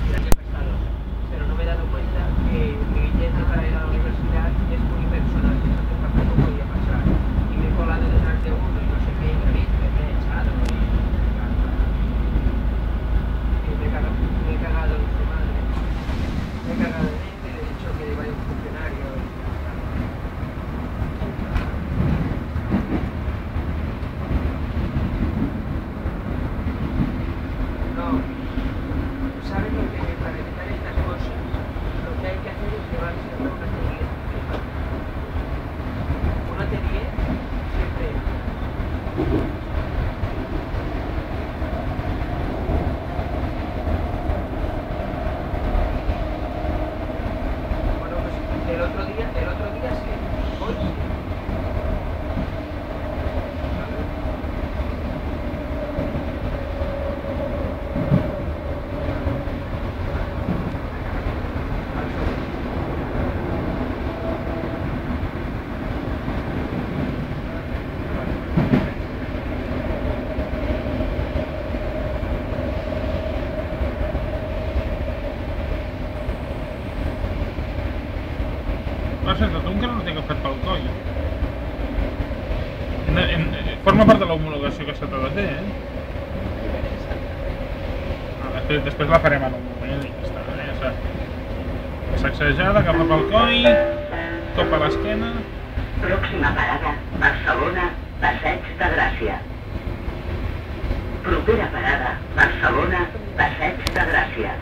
el año pasado, pero no me he dado cuenta que mi billete para ir a la universidad es muy personal, entonces tampoco podía pasar. Y me he colado detrás de uno y no sé qué, y me he echado y me he cagado en su madre. Me he cagado en él y le he dicho que vaya un funcionario. No, ¿sabes lo que para evitar estas cosas? Lo que hay que hacer es llevar siempre una atelier. Un atelier siempre. Bueno, pues el otro día sí. Hoy sí. Per cert, tu encara no tinc fet pel coll. Forma part de l'homologació que se t'ha de fer, Després la farem en un moment i ja està, Sacsejada, cap al coll, cop a l'esquena... Pròxima parada, Barcelona, Passeig de Gràcia. Propera parada, Barcelona, Passeig de Gràcia.